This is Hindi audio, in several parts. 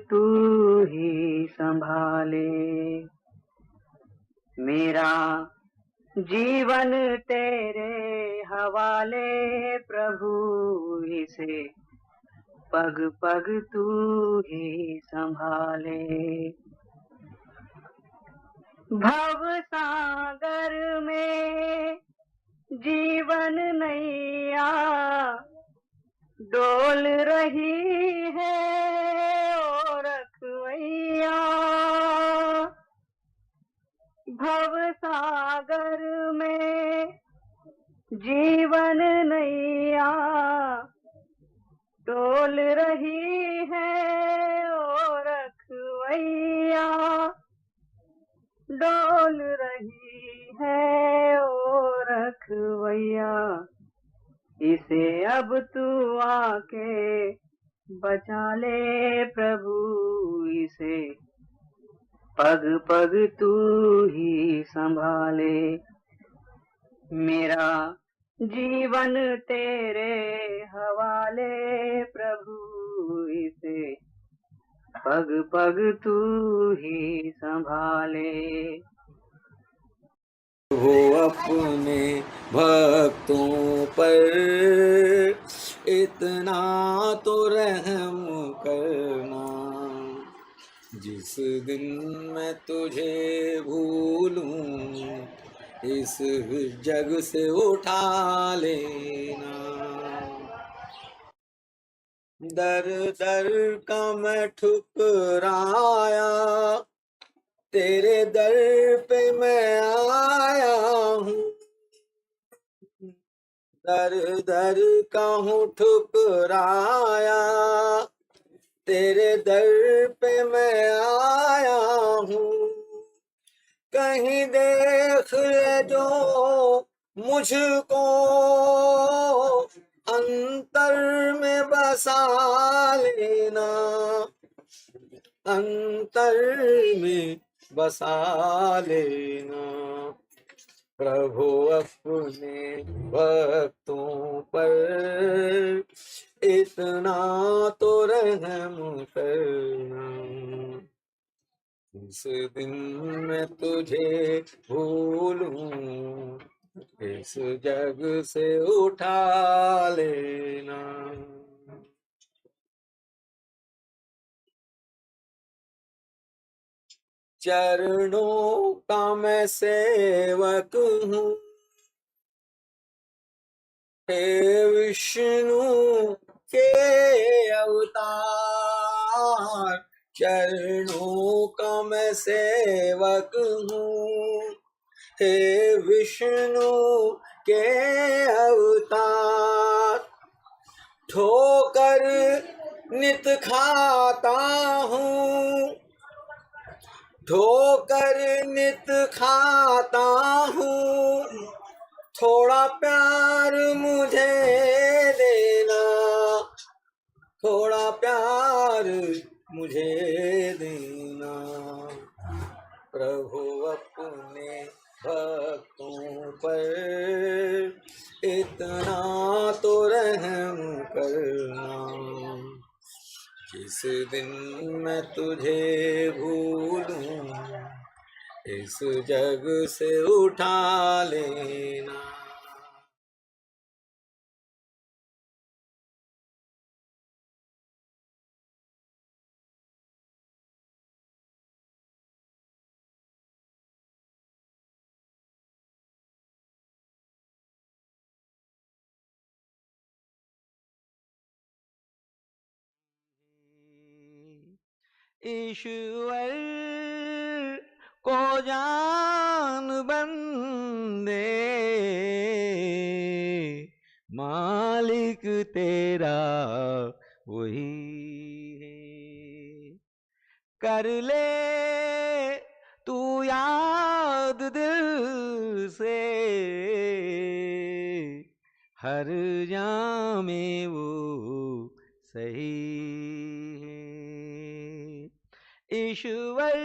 तू ही संभाले। मेरा जीवन तेरे हवाले प्रभु, इसे पग पग तू ही संभाले। भव सागर में जीवन नैया डोल रही है ओ रखवैया। भव सागर में जीवन नैया डोल रही है ओ रखवैया, डोल रही है ओ रखवैया। इसे अब तू आके बचा ले प्रभु, इसे पग पग तू ही संभाले। मेरा जीवन तेरे हवाले प्रभु, इसे पग पग तू ही संभाले। वो अपने भक्तों पर इतना तो रहम करना, जिस दिन मैं तुझे भूलूं इस जग से उठा लेना। दर दर का मैं ठुकराया, तेरे दर पे मैं आया हूँ। दर दर का हूँ ठुकराया, तेरे दर पे मैं आया हूँ। कहीं देख ले जो मुझको अंतर में बसा लेना, अंतर में बसा लेना। प्रभु अपने भक्तों पर इतना तो रहम करना, इस दिन मैं तुझे भूलूं इस जग से उठा लेना। चरणों का मैं सेवक हूँ, हे विष्णु के अवतार। चरणों का मैं सेवक हूँ, हे विष्णु के अवतार। ठोकर नित खाता हूँ, ठोकर नित खाता हूँ। थोड़ा प्यार मुझे देना, थोड़ा प्यार मुझे देना। प्रभु अपने भक्तों पर इतना तो रहम करना, जिस दिन मैं तुझे भूलूं इस जग से उठा लेना। ईश्वर को जान बंदे, मालिक तेरा वही है। कर ले तू याद दिल से, हर जामे वो सही है। ईश्वर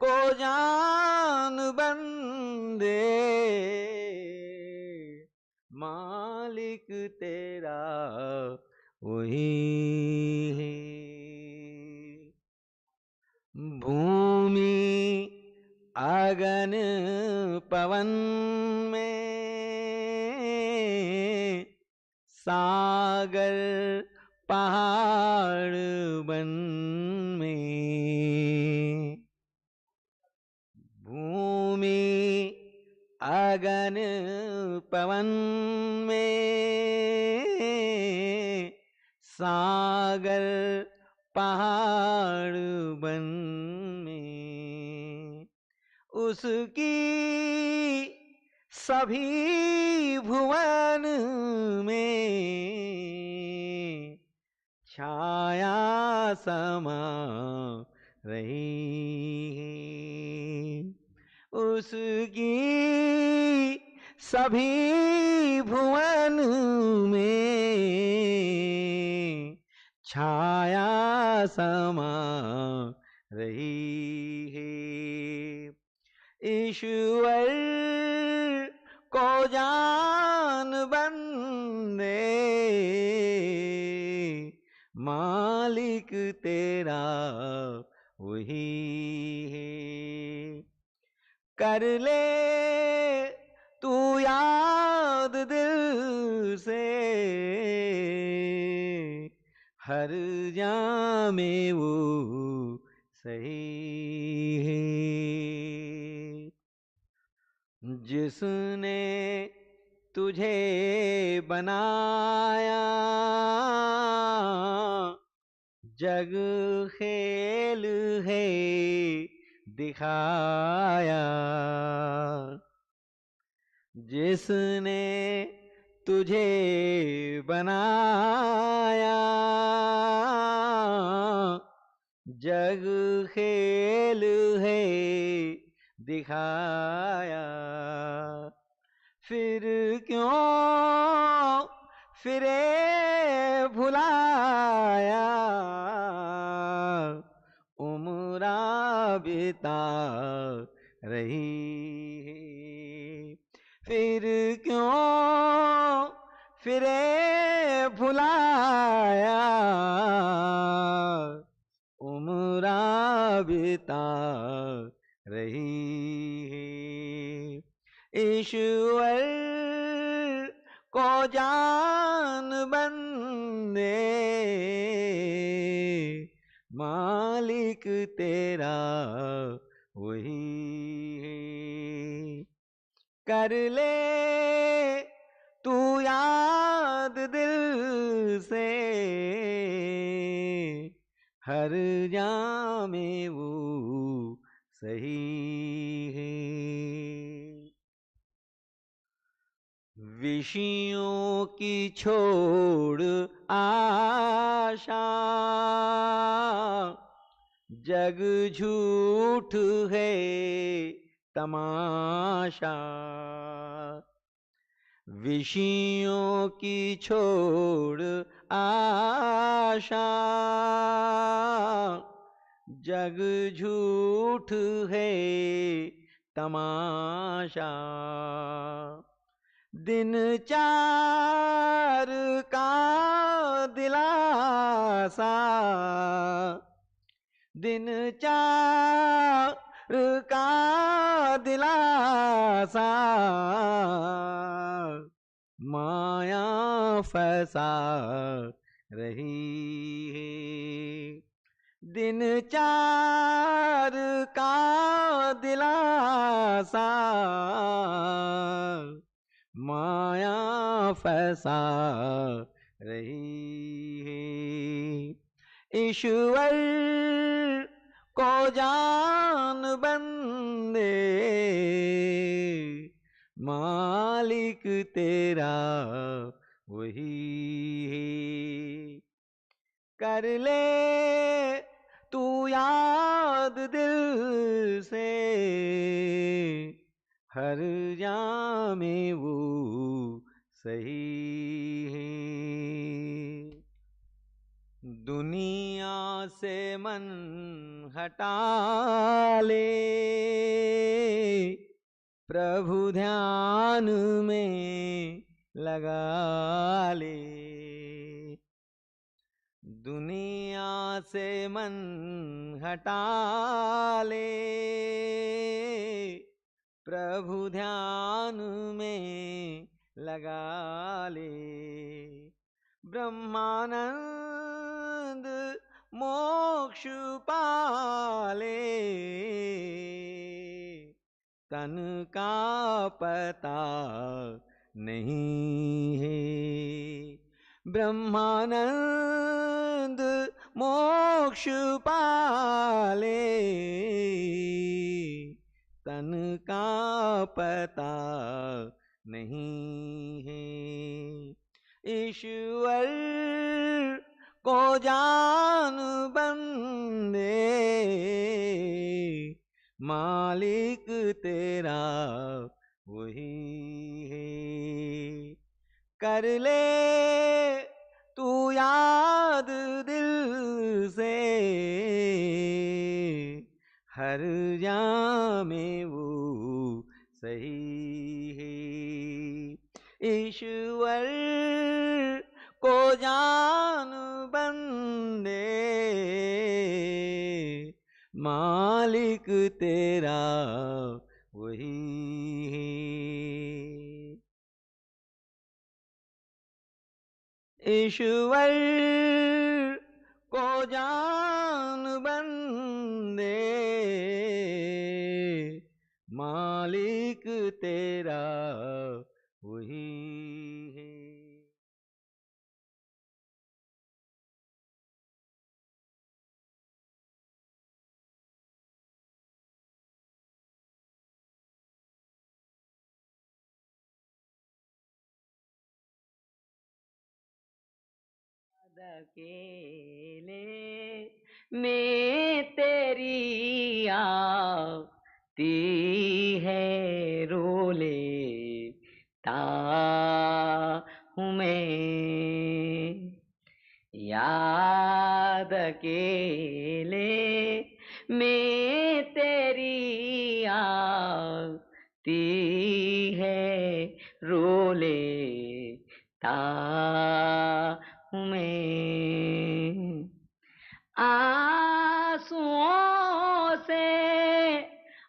को जान बंदे, मालिक तेरा वही है। अगन पवन में, सागर पहाड़ बन में, भूमि अगन पवन में, सागर पहाड़ बन में, उसकी सभी भुवन में छाया समा रही है, उसकी सभी भुवन में छाया समा रही है। ईश्वर को जान बंदे, मालिक तेरा वही है। कर ले तू याद दिल से, हर जामे वो सही है। जिसने तुझे बनाया, जग खेल है दिखाया, जिसने तुझे बनाया, जग खेल है दिखाया, फिर क्यों फिरे भुलाया, उम्रा बिता रही है। फिर क्यों फिरे भुलाया, उम्रा बिता रही है। ईश्वर को जान बंदे, मालिक तेरा वही है। कर ले तू याद दिल से, हर जामे वो सही है। विषयों की छोड़ आशा, जग झूठ है तमाशा, विषयों की छोड़ आशा, जग झूठ है तमाशा, दिन चार का दिलासा, दिन चार का दिलासा, माया फंसा रही है। दिन चार का दिलासा, माया फंसा रही है। ईश्वर को जान बंदे, मालिक तेरा वही है। कर ले तू याद दिल से, हर जामे वो सही है। दुनिया से मन हटा ले, प्रभु ध्यान में लगा ले, दुनिया से मन हटा ले, प्रभु ध्यान में लगा ले। ब्रह्मानंद मोक्ष पाले, तन का पता नहीं है। ब्रह्मानंद मोक्ष पाले, तन का पता नहीं है। ईश्वर को जान बंदे, मालिक तेरा वही है। कर ले तू याद दिल से, हर जामे वो सही है। ईश्वर को जान बंदे, मालिक तेरा वही है। ईश्वर को जान बंदे, मालिक तेरा वही है। अकेले में तेरी आती है रोले ता हूँ मैं। याद अकेले में तेरी आती है रोले ता हूँ मैं। आंसुओं से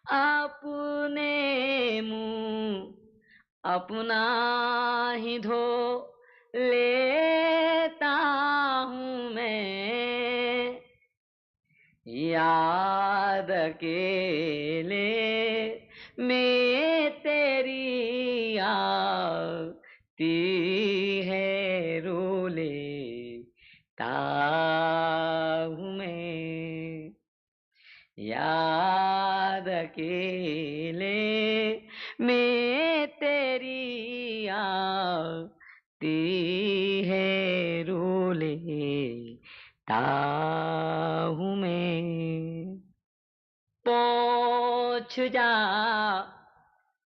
अपने मुंह अपना ही धो लेता हूँ मैं। याद अकेले में तेरी आती है रोले ता हूँ मैं। याद अकेले में तेरी आती है रोले ता हूँ मैं। पहुँच जा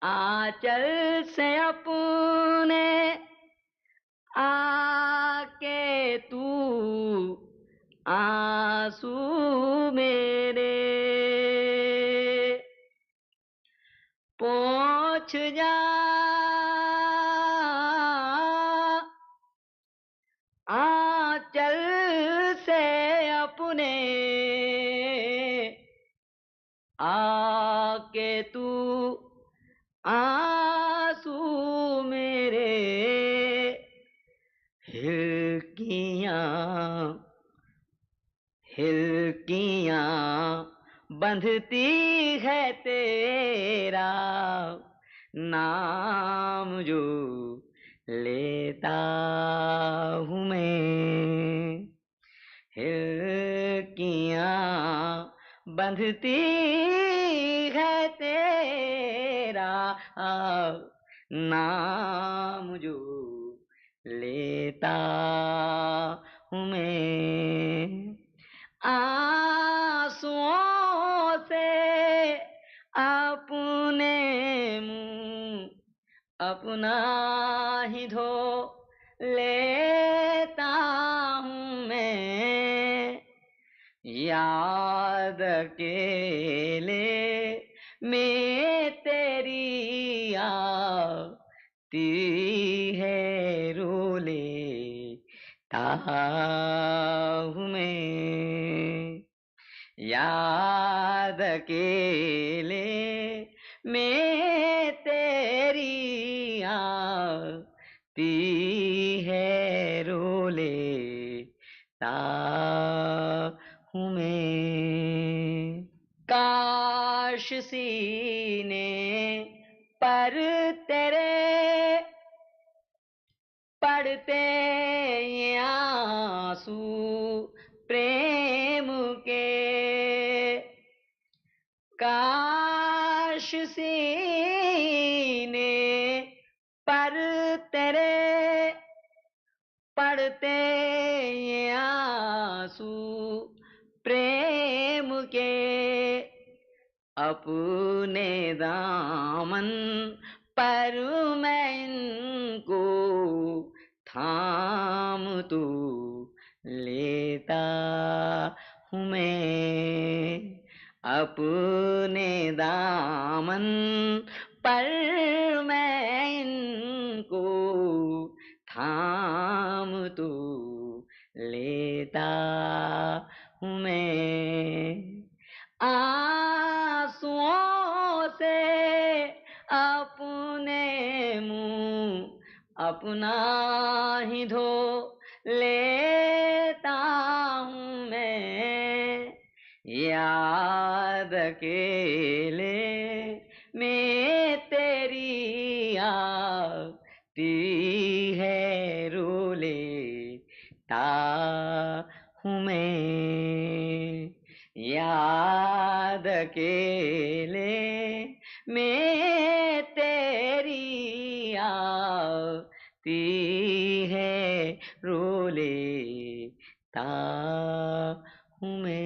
आंचल से अपने, आके तू आंसू मेरे पहुँच जा। आंचल से अपने आके तू आंसू मेरे हिरकियाँ बंधती है तेरा नाम जो लेता हूँ मैं। हिरकियाँ बंधती है तेरा नाम जो लेता हूँ मैं। आंसुओं से अपने मुंह अपना ही धो लेता हूँ मैं। याद अकेले में तेरी आती है रोले ता हूँ मैं। याद अकेले में आती है रोलेता हूँ मैं। काश सीने पर तेरे पड़ते ये आंसू प्रेम के। काश सीने पर तेरे पड़ते ये आंसू प्रेम के। अपने दामन पर मैं इनको थाम तू लेता हूँ मैं। अपने दामन पर मैं इनको थाम तू लेता हूँ मैं। आंसुओं से अपने मुंह अपना ही धो लेता हूँ मैं। याद अकेले में तेरी आती है रोलेता हूँ मैं। याद अकेले में तेरी आती है रोलेता हूँ मैं।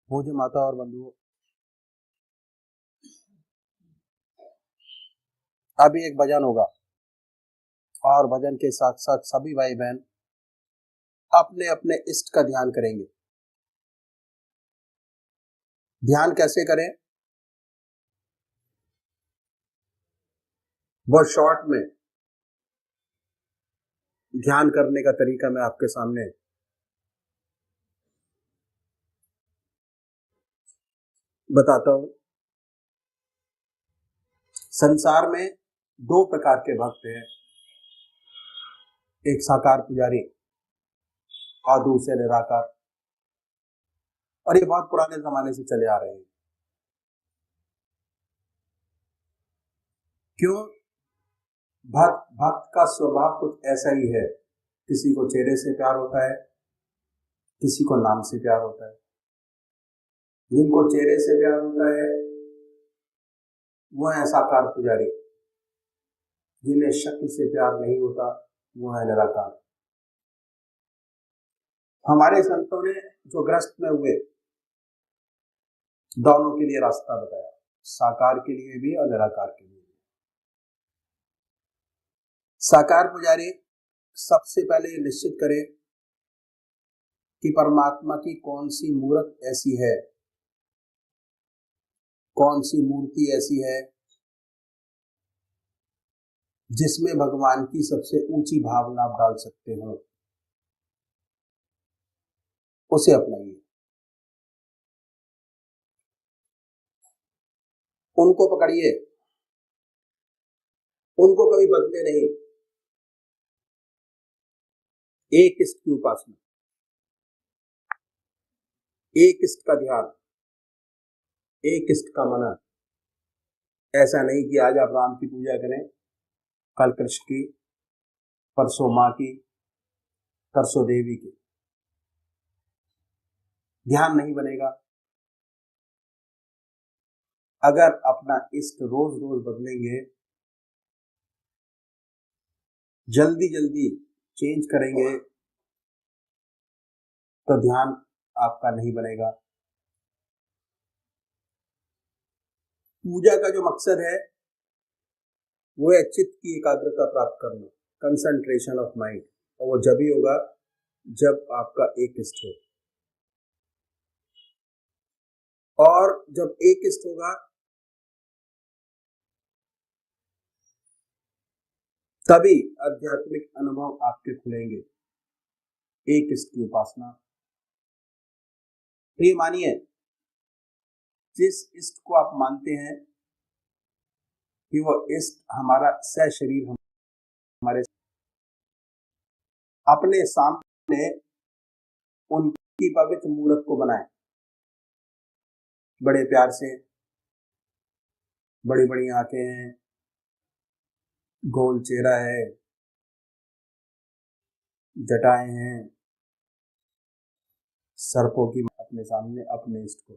पूज्य माता और बंधुओं, अभी एक भजन होगा और भजन के साथ साथ सभी भाई बहन अपने अपने इष्ट का ध्यान करेंगे। ध्यान कैसे करें बहुत शॉर्ट में ध्यान करने का तरीका मैं आपके सामने बताता हूं। संसार में दो प्रकार के भक्त हैं, एक साकार पुजारी और दूसरे निराकार, और ये बहुत पुराने जमाने से चले आ रहे हैं। क्यों? भक्त का स्वभाव कुछ ऐसा ही है, किसी को चेहरे से प्यार होता है, किसी को नाम से प्यार होता है। जिनको चेहरे से प्यार होता है वो है साकार पुजारी, जिन्हें शक्ल से प्यार नहीं होता वो है निराकार। हमारे संतों ने जो ग्रस्त में हुए दोनों के लिए रास्ता बताया, साकार के लिए भी और निराकार के लिए भी। साकार पुजारी सबसे पहले निश्चित करे कि परमात्मा की कौन सी मूर्त ऐसी है, कौन सी मूर्ति ऐसी है जिसमें भगवान की सबसे ऊंची भावना आप डाल सकते हो, उसे अपनाइए। उनको पकड़िए, उनको कभी बदले नहीं। एक इष्ट की उपासना, एक इष्ट का ध्यान, एक इष्ट का मनन। ऐसा नहीं कि आज आप राम की पूजा करें, कल कृष्ण की, परसों माँ की, परसों देवी की। ध्यान नहीं बनेगा। अगर अपना इष्ट रोज रोज बदलेंगे, जल्दी जल्दी चेंज करेंगे, तो ध्यान आपका नहीं बनेगा। पूजा का जो मकसद है वो है चित्त की एकाग्रता प्राप्त करना, कंसंट्रेशन ऑफ माइंड, और वो जब ही होगा जब आपका एक इष्ट हो। और जब एक इष्ट होगा तभी आध्यात्मिक अनुभव आपके खुलेंगे। एक इष्ट की उपासना, तो ये मानिए जिस इष्ट को आप मानते हैं कि वो इष्ट हमारा सह शरीर हमारे अपने सामने उनकी पवित्र मूर्त को बनाए, बड़े प्यार से, बड़ी बड़ी आंखें हैं, गोल चेहरा है, जटाएं हैं, सर्पों की अपने सामने अपने इष्ट को।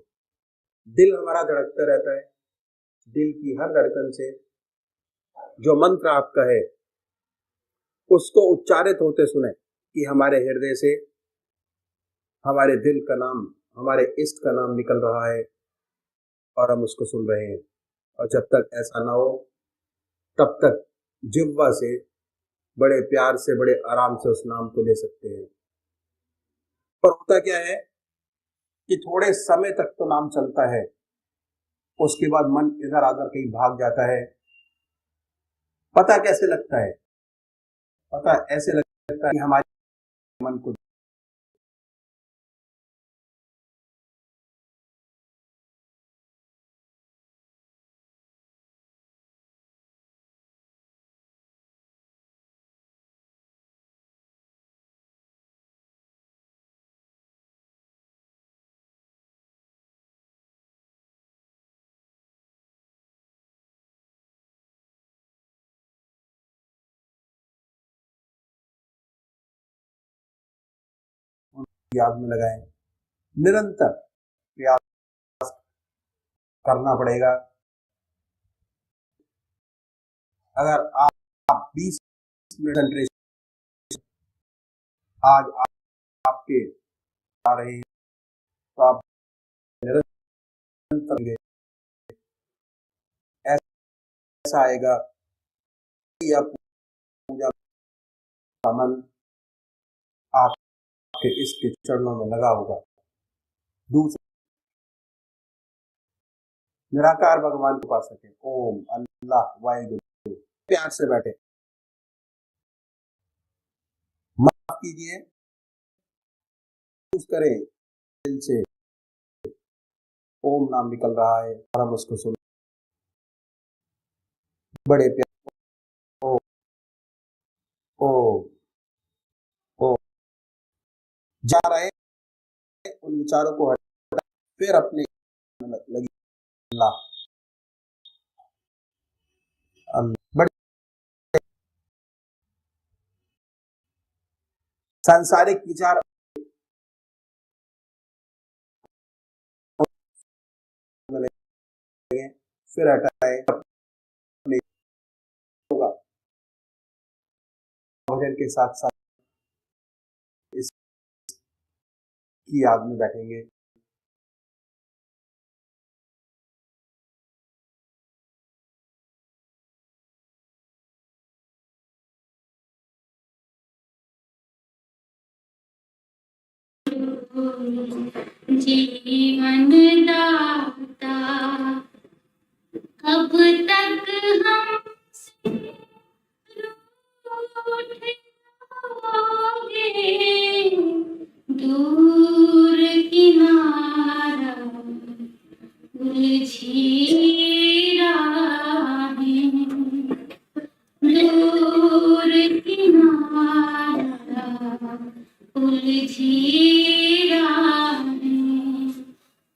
दिल हमारा धड़कता रहता है, दिल की हर धड़कन से जो मंत्र आपका है उसको उच्चारित होते सुने कि हमारे हृदय से हमारे दिल का नाम, हमारे इष्ट का नाम निकल रहा है और हम उसको सुन रहे हैं। और जब तक ऐसा ना हो तब तक जिह्वा से बड़े प्यार से, बड़े आराम से उस नाम को ले सकते हैं। पर होता क्या है कि थोड़े समय तक तो नाम चलता है, उसके बाद मन इधर आकर कहीं भाग जाता है। पता कैसे लगता है? पता ऐसे लगता है कि हमारे मन को याद में लगाएं। निरंतर प्रयास करना पड़ेगा। अगर आप 20 मिनट कंसंट्रेशन आज आपके आ रहे हैं तो आप निरंतर ऐसा आएगा या पूजा का मन आपके इसके चरणों में लगा होगा। दूसरा, निराकार भगवान के पास सके, ओम अल्लाह वाहिगुरु, प्यार से बैठे, माफ कीजिए, करें दिल से ओम नाम निकल रहा है और हम उसको सुन बड़े प्यार ओ ओ ओ जा रहे उन विचारों को हटा, फिर अपने लगी अल्लाह बड़े सांसारिक विचार फिर हटाए, अपने होगा भजन के साथ साथ इसकी याद में बैठेंगे। जीवन दाता कब तक हमसे रूठ जाओगे, दूर किनारा उलझी राहें, दूर किनारा उलझी राहें,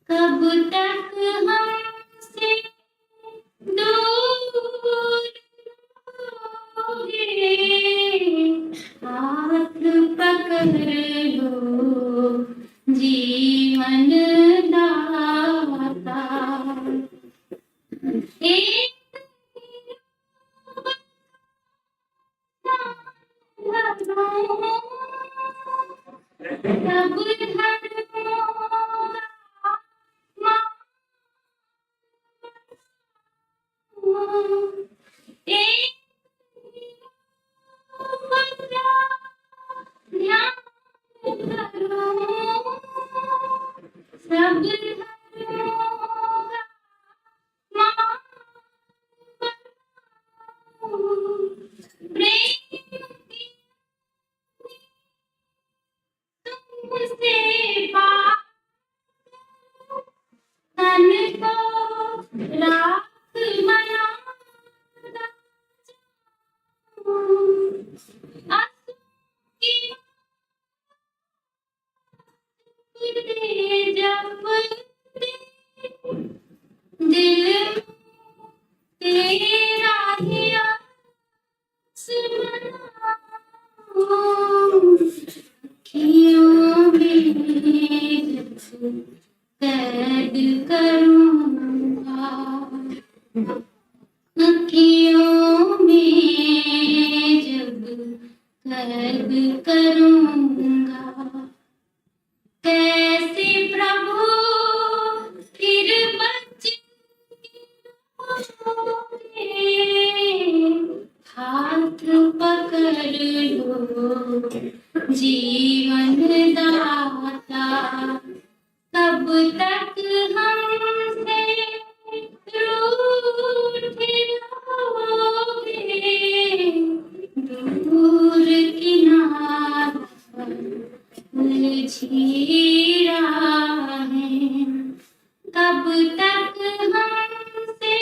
कब तक हमसे दूर रहोगे, हाथ पकड़ लो जीवन दाता। एक तब एक बच्चा ध्यान करो, सब धर्मों का मान प्रेम की तुमसे बात तन को राख बना दिल तेरा ही आसमां, अखियों में जब कैद करूँगा, अखियों में जब कैद करूँगा, कैसे प्रभु फिर बचोगे, हाथ पकड़ लो जीवन दाता, कब तक हमसे रूठ रहोगे, दूर किनारा पर उलझी राहें, कब तक हमसे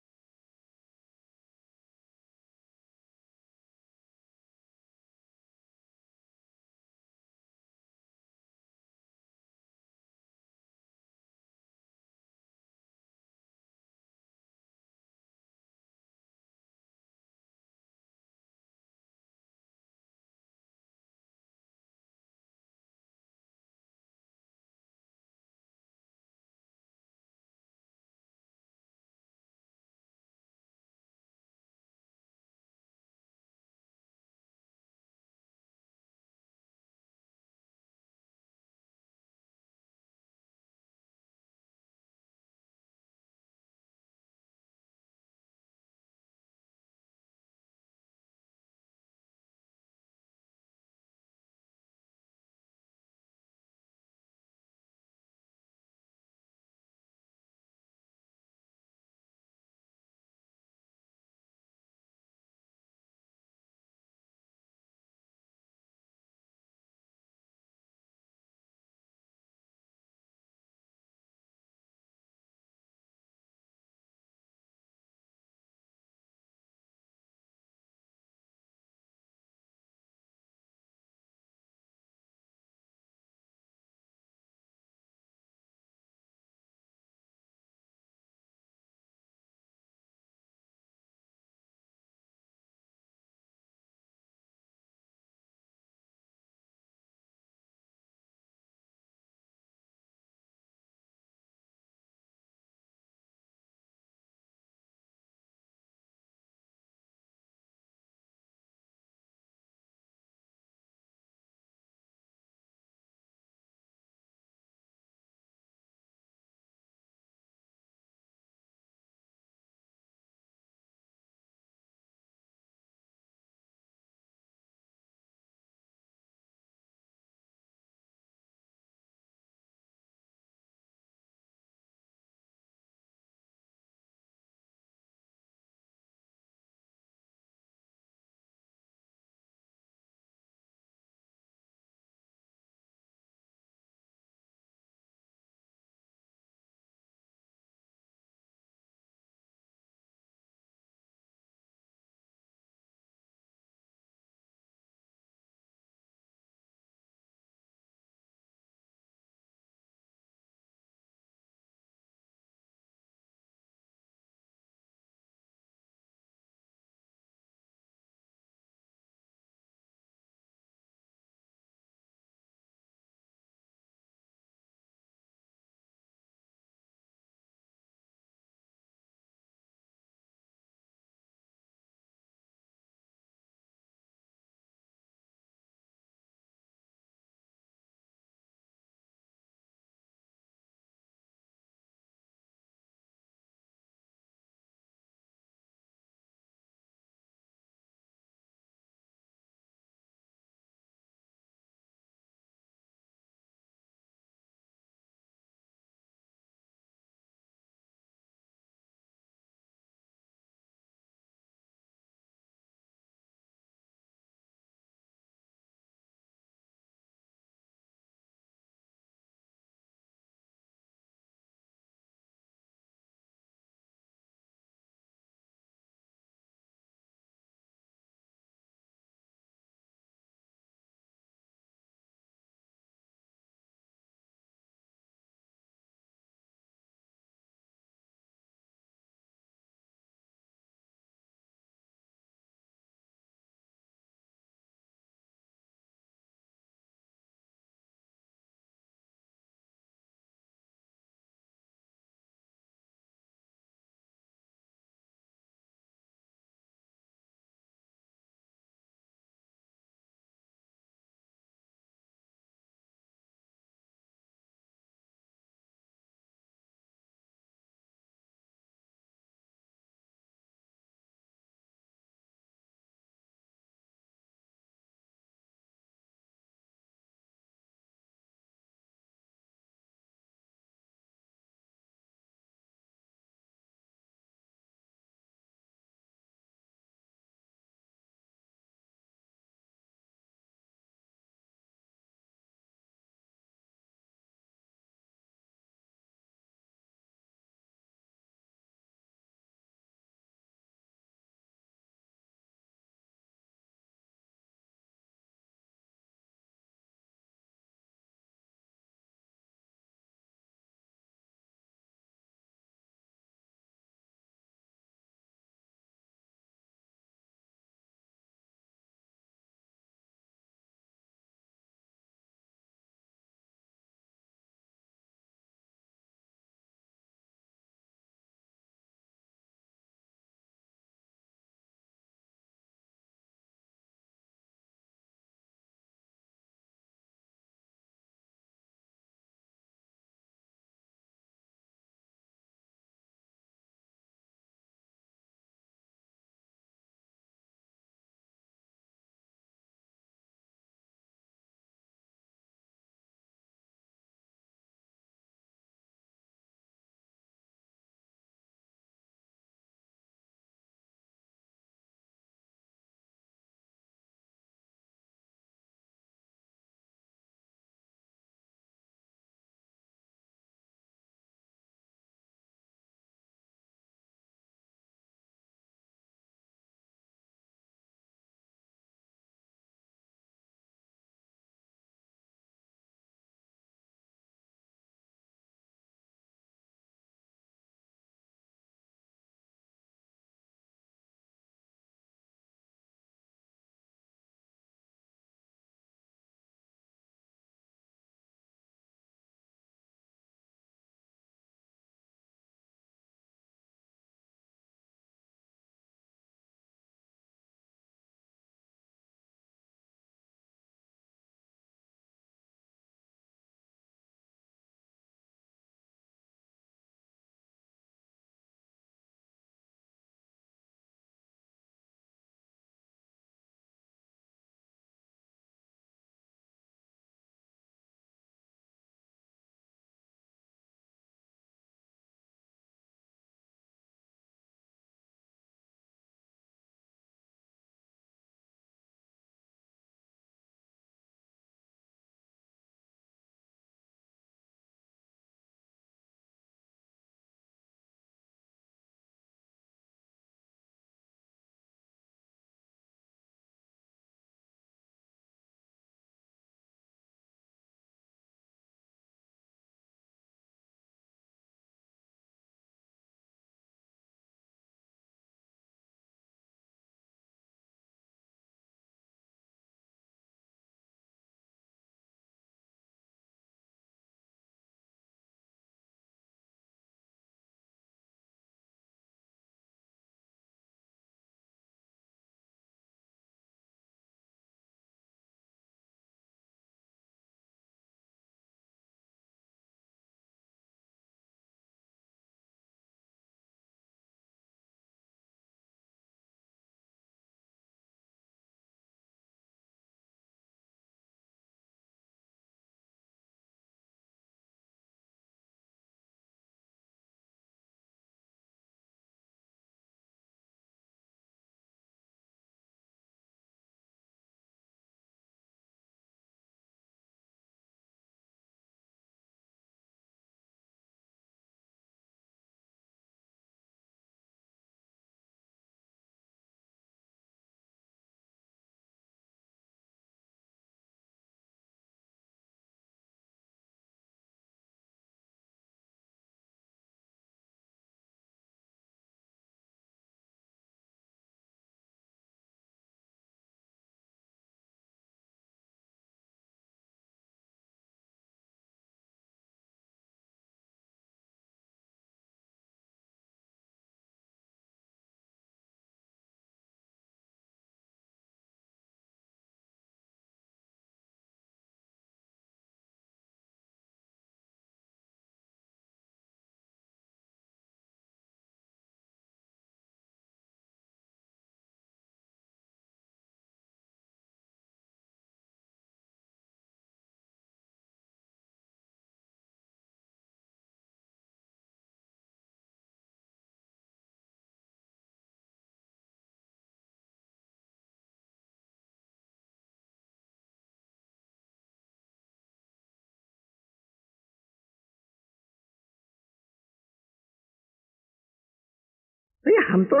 हम तो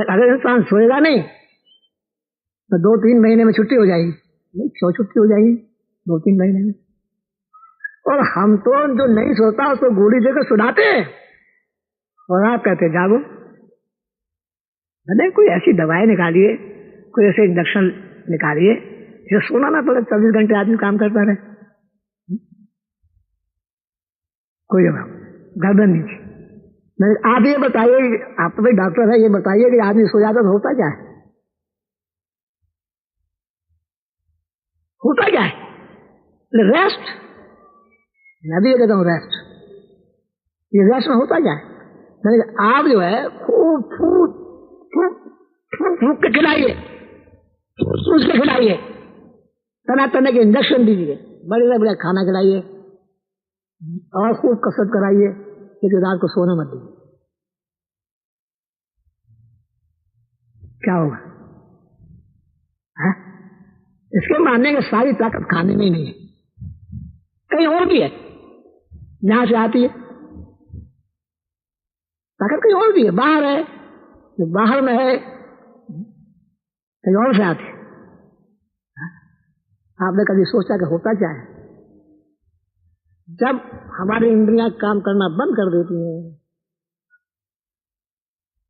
अगर इंसान सोएगा नहीं तो 2-3 महीने में छुट्टी हो जाएगी, नहीं क्यों छुट्टी हो जाएगी 2-3 महीने में। और हम तो जो नहीं सोता उसको गोली देकर सुलाते हैं और आप कहते जागो। अरे कोई ऐसी दवाएं निकालिए, कोई ऐसे इंजेक्शन निकालिए जो सोना ना पड़े, 24 घंटे आदमी काम करता रहे। कोई जवाब गर्दन नीचे। आप ये बताइए, आप तो भाई डॉक्टर है, ये बताइए कि आदमी सो जाता तो होता क्या है? होता क्या है? रेस्ट। मैं भी ये कहता हूँ रेस्ट। ये रेस्ट में होता क्या है? आप जो है खूब फूक फूक के खिलाइए, सोच के खिलाइए, तरह तरह के इंजेक्शन दीजिए, बड़े बड़े खाना खिलाइए और खूब कसरत कराइए, लेकिन रात को सोने मत दीजिए। क्या होगा? है? इसके मानने की सारी ताकत खाने में ही नहीं है, कहीं और भी है, यहां से आती है ताकत, कहीं और भी है, बाहर है, जो बाहर में है कहीं और से आती है। आपने कभी सोचा कि होता क्या है? जब हमारी इंद्रियां काम करना बंद कर देती हैं,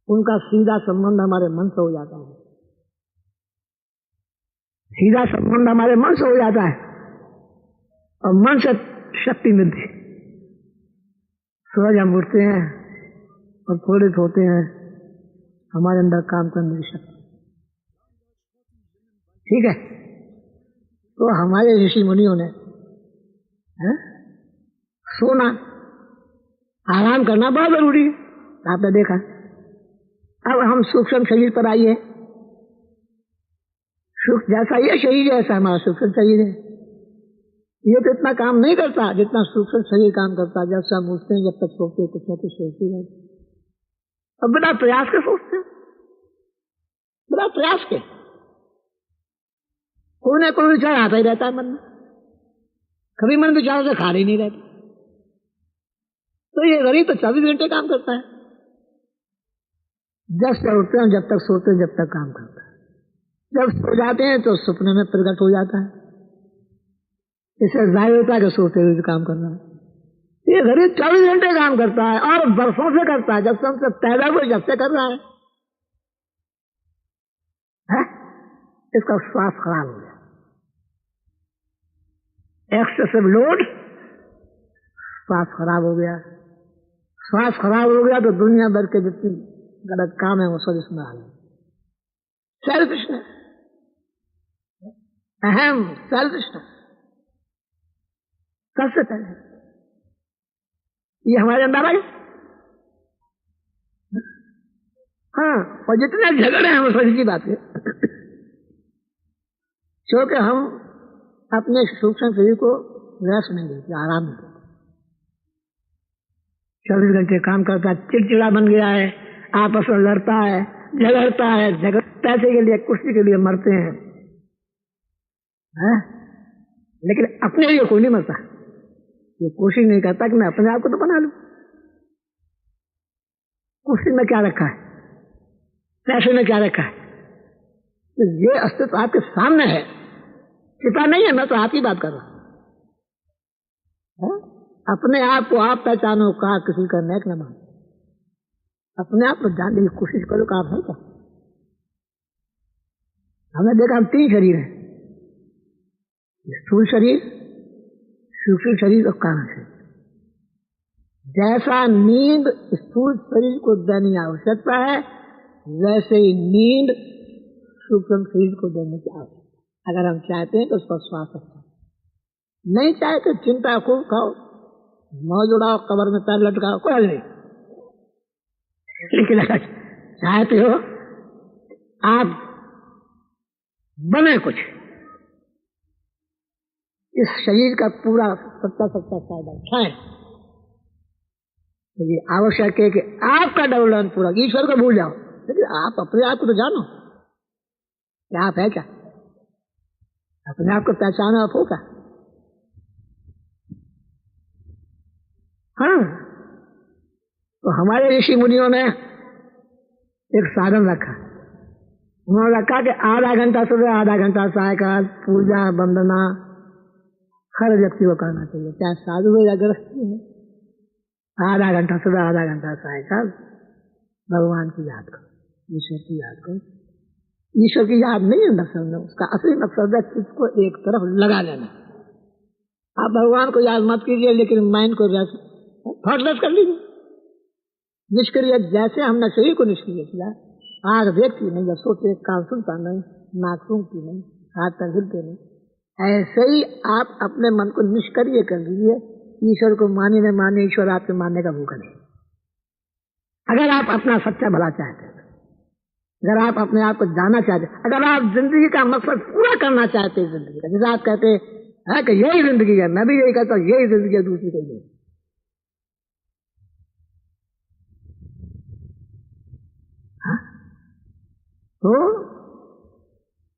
उनका सीधा संबंध हमारे मन से हो जाता है, सीधा संबंध हमारे मन से हो जाता है और मन से शक्ति मिलती है। सूरज हम उठते हैं और प्रेरित होते हैं, हमारे अंदर काम करने की शक्ति, ठीक है। तो हमारे ऋषि मुनियों ने सोना आराम करना बहुत जरूरी है, आपने देखा। अब हम सूक्ष्म शरीर पर आइए, जैसा ये शरीर है ऐसा हमारा सूक्ष्म शरीर है। ये तो इतना काम नहीं करता जितना सूक्ष्म शरीर काम करता है। जब से हम उठते हैं जब तक सोचते हैं, कुछ ना कुछ सोचते रहते, अब बिना प्रयास के सोचते हैं, बिना प्रयास के कोई ना कोई विचार आता ही रहता है मन में, कभी मन विचारों से खाली नहीं रहता। तो ये गरीब तो 24 घंटे काम करता है, जब से उठते हैं जब तक सोते हैं जब तक काम करता है। जब सो जाते हैं तो सपने में प्रकट हो जाता है, इससे जाहिर होता है कि सोते हुए काम कर रहा है। ये गरीब 24 घंटे काम करता है और बरसों से करता है, जब से हमसे पैदा हुए जब से कर रहा है। इसका श्वास खराब हो गया, एक्सेसिव लोड, श्वास खराब हो गया। श्वास खराब हो गया तो दुनिया भर के जितने गलत काम है वो सब इसमें आ गए। सेल्फिशनेस, अहम सेल्फिशनेस सबसे पहले ये हमारे अंदर आए। हाँ, और जितने झगड़े हैं वो सही की बात है, क्योंकि हम अपने सूक्ष्म शरीर को रेस्ट नहीं देते, आराम नहीं देते। 24 घंटे काम करता है, चिड़चिड़ा बन गया है, आपस में लड़ता है, झगड़ता है, पैसे के लिए कुर्सी के लिए मरते हैं, लेकिन अपने लिए कोई नहीं मरता। ये कोशिश नहीं करता कि मैं अपने आप को तो बना लूं। कुर्सी में क्या रखा है, पैसे में क्या रखा है? तो ये अस्तित्व आपके सामने है, छिपा नहीं है। मैं तो आपकी बात कर रहा हूं। अपने आप को आप पहचानो, का किसी का नेक न मानो, अपने आप को जानने की कोशिश करो कि आप है क्या। हमने देखा हम 3 शरीर हैं, स्थूल शरीर, सूक्ष्म शरीर और कारण शरीर। जैसा नींद स्थूल शरीर को देने की आवश्यकता है, वैसे ही नींद सूक्ष्म शरीर को देने की आवश्यकता। अगर हम चाहते हैं तो उसका श्वास अच्छा, नहीं चाहे तो चिंता खूब खाओ, मौज उड़ाओ, कब्र में पैर लटकाओ, कोई नहीं। लेकिन अगर चाहते हो आप बने कुछ, इस शरीर का पूरा सच्चा फायदा उठाएं, तो ये आवश्यक है कि आपका डेवलपमेंट पूरा, ईश्वर को भूल जाओ, लेकिन आप अपने आप को तो जानो कि आप है क्या, अपने आप को पहचानो, आप हो क्या। हाँ, तो हमारे ऋषि मुनियों ने एक साधन रखा। उन्होंने रखा कि आधा घंटा सुबह, आधा घंटा सायकाल पूजा वंदना हर व्यक्ति को करना चाहिए, चाहे साधु हो या गृहस्थी हो। आधा घंटा सुबह, आधा घंटा सायकाल भगवान की याद करो, ईश्वर की याद करो। ईश्वर की याद नहीं है मकसद में, उसका असली मकसद है इसको एक तरफ लगा लेना। आप भगवान को याद मत कीजिए, लेकिन माइंड को थॉटलेस कर लीजिए, निष्क्रिय। जैसे हमने शरीर को निष्क्रिय किया, आंख देखती नहीं, जब सोते कान सुनता नहीं, नाक सूंघती नहीं, हाथ पैर हिलते नहीं, ऐसे ही आप अपने मन को निष्क्रिय कर लीजिए। ईश्वर को मानिए न मानिए, ईश्वर आपके मानने का भूखा नहीं। अगर आप अपना सच्चा भला चाहते हैं, अगर आप अपने आप को जानना चाहते, अगर आप जिंदगी का मकसद पूरा करना चाहते हैं, जिंदगी का, जैसे आप कहते हैं कि यही जिंदगी है, मैं भी यही कहता हूँ, यही जिंदगी है, दूसरी कोई नहीं। तो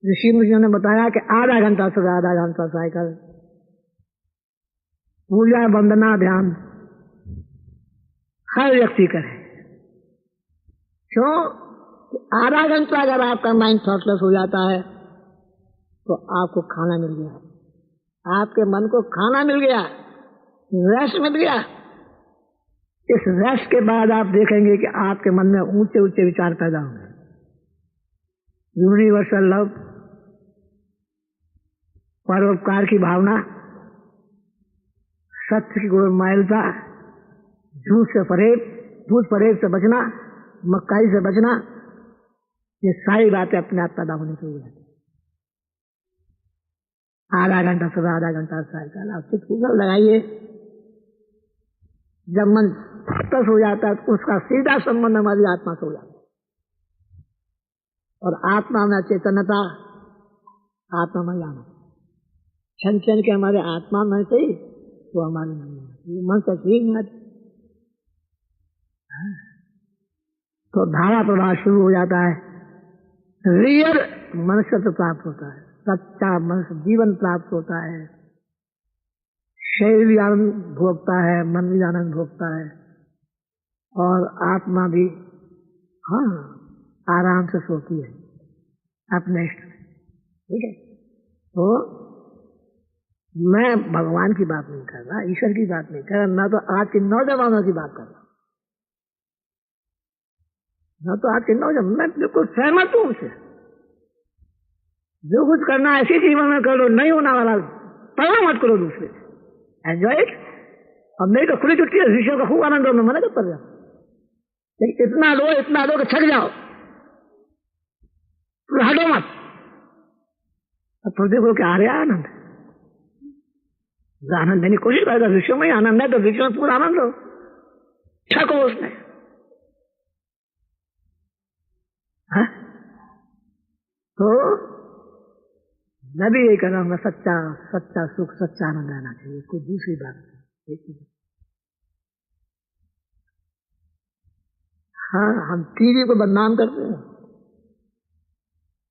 ऋषि मुनियों ने बताया कि आधा घंटा सुबह, आधा घंटा सायकाल पूजा वंदना ध्यान हर व्यक्ति करे। क्यों? आधा घंटा अगर आपका माइंड थॉटलेस हो जाता है तो आपको खाना मिल गया, आपके मन को खाना मिल गया, रेस्ट मिल गया। इस रेस्ट के बाद आप देखेंगे कि आपके मन में ऊंचे ऊंचे विचार पैदा होंगे। यूनिवर्सल लव, परोपकार की भावना, सत्य की गोलमाइलता, झूठ फरेब से बचना, मक्कारी से बचना, ये सारी बातें अपने आप पैदा होने शुरू हो जाती। आधा घंटा सुबह, आधा घंटा सायकाल आप चित्र लगाइए। जब मन तस हो जाता है तो उसका सीधा संबंध हमारी आत्मा से हो जाता है, और आत्मा में चेतनता, आत्मा में जाना, क्षण क्षण के हमारे आत्मा में से ही वो हमारे मन से ठीक मत। तो धारा प्रवाह शुरू हो जाता है, रियल मनुष्यत्व प्राप्त होता है, सच्चा मनुष्य जीवन प्राप्त होता है, शरीर भी आनंद भोगता है, मन भी आनंद भोगता है, और आत्मा भी आराम से सोती है अपने इष्ट में। ठीक है? तो मैं भगवान की बात नहीं कर रहा, ईश्वर की बात नहीं कर रहा, मैं तो आज के नौजवानों की बात कर रहा हूं। मैं तो आज के नौजवान, मैं बिल्कुल सहमत हूं उनसे। जो कुछ करना है ऐसी जीवन में कर लो, नहीं होना वाला पढ़ा मत करो, दूसरे एंजॉय इट। अब मेरी तो खुली छुट्टी है, ऋषियों का खूब आनंद हो, मैं मना कर रहा हूं, लेकिन इतना दो कि थक जाओ, हटो मत। अब तो देखो क्या आ रहा है आनंद, आनंद देने की कोशिश करेगा। ऋषियों में ही आनंद है तो ऋषियों में पूरा आनंद हो, ठको उसमें। तो मैं भी यही कर रहा हूँ, सच्चा सुख, सच्चा आनंद रहना चाहिए, कोई दूसरी बात नहीं। हाँ, हम टीवी को बदनाम करते हैं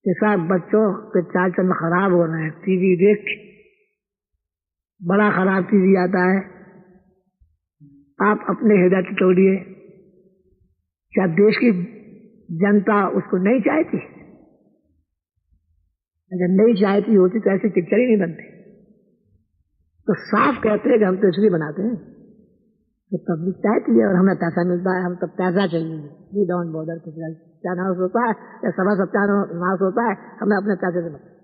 कि साहब बच्चों के चाल चलन खराब हो रहे हैं, टीवी देख बड़ा खराब टीवी आता है। आप अपने हृदय से तोड़िए, क्या देश की जनता उसको नहीं चाहती? अगर नहीं चाहती होती तो ऐसी पिक्चर ही नहीं बनती। तो साफ कहते हैं कि हम तो इसलिए बनाते हैं कि पब्लिक चाहती है और हमें पैसा मिलता है, हम तो पैसा चाहिए, वी डोंट बॉदर कुछ सत्यानाश होता है या सभा सत्यानाश होता है, हमें अपने पैसे से मतलब।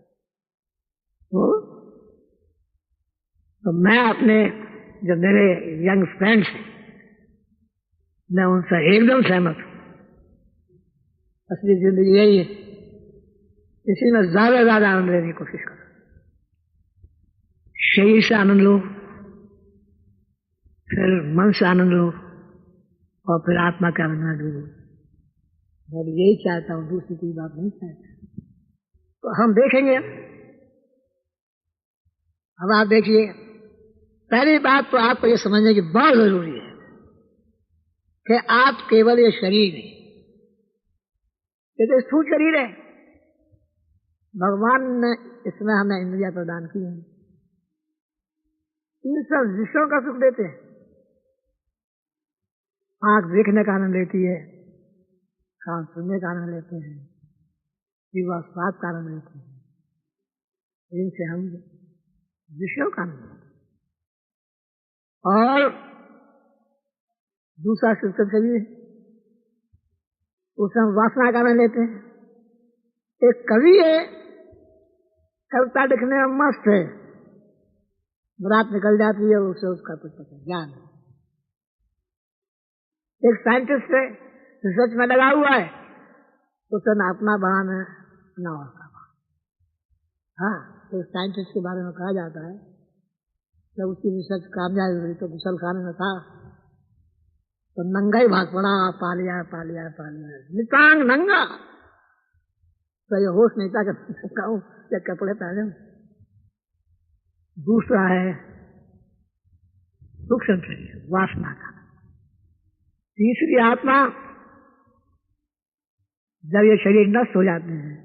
तो मैं अपने जो मेरे यंग फ्रेंड्स हैं, मैं उनसे एकदम सहमत हूं। असली जिंदगी यही है, इसी में ज्यादा से ज्यादा आनंद लेने की कोशिश करो। शरीर से आनंद लो, फिर मन से आनंद लो, और फिर आत्मा के आनंद में डूबो। मैं यही चाहता हूँ, दूसरी कोई बात नहीं चाहता। तो हम देखेंगे। अब आप देखिए, पहली बात तो आपको ये समझने की बहुत जरूरी है कि आप केवल ये शरीर नहीं, ये तो स्थूल शरीर है। भगवान ने इसमें हमें इंद्रियां प्रदान की हैं, इन सब विषयों का सुख देते हैं। आंख देखने का आनंद लेती है, कान सुनने का आनंद लेते हैं, जीवा स्वाद का आनंद लेते हैं, इनसे हम विषयों का आनंद लेते हैं। और दूसरा सूक्ष्म शरीर, उसमें हम वासना का आनंद लेते हैं। एक कवि है, कविता लिखने में मस्त है, रात निकल जाती है, उसे उसका कुछ पता ज्ञान है। एक साइंटिस्ट है, रिसर्च में लगा हुआ है, उसे न अपना बहान है न उसका बहान। हाँ, एक साइंटिस्ट के बारे में कहा जाता है, जब उसकी रिसर्च कामयाब हुई तो गुसल खाने में था, तो नंगा ही भाग पड़ा, पा लिया पा लिया पा लिया, नितांग नंगा। तो ये होश नहीं था कि कहूं या कपड़े पहने। दूसरा है सूक्ष्म शरीर, वासना का। तीसरी आत्मा, जब ये शरीर नष्ट हो जाते हैं,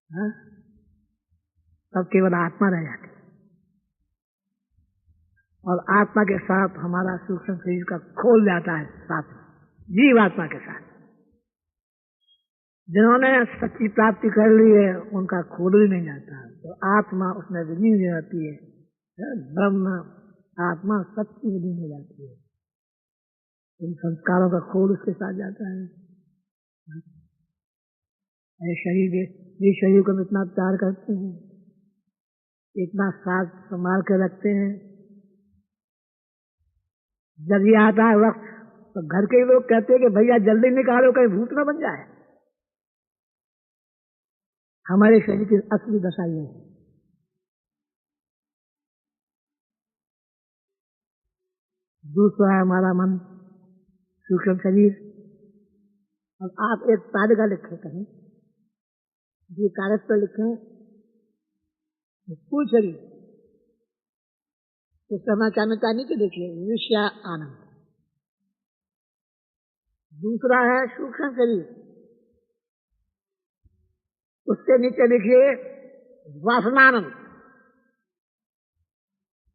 हाँ, तब केवल आत्मा रह जाती है, और आत्मा के साथ हमारा सूक्ष्म शरीर का खोल जाता है, साथ जीव आत्मा के साथ। जिन्होंने सच्ची प्राप्ति कर ली है, उनका खोल भी नहीं जाता, तो आत्मा उसमें विलीन हो जाती है, ब्रह्म आत्मा सच्ची विलीन हो जाती है। इन संस्कारों का खोल उसके साथ जाता है। ये शरीर को हम इतना प्यार करते हैं, इतना साथ संभाल के रखते हैं, जब ये आता है वक्त, तो घर के लोग कहते हैं कि भैया जल्दी निकालो, कहीं भूत न बन जाए। हमारे शरीर की असली दशा ये है। दूसरा है हमारा मन, सूक्ष्म शरीर। अब आप एक तालिका लिखें, कहीं ये कागज पर लिखें, स्थूल शरीर, तो समाचार में नीचे देखिए, विषय आनंद। दूसरा है सूक्ष्म शरीर, उसके नीचे लिखिए वासनानंद।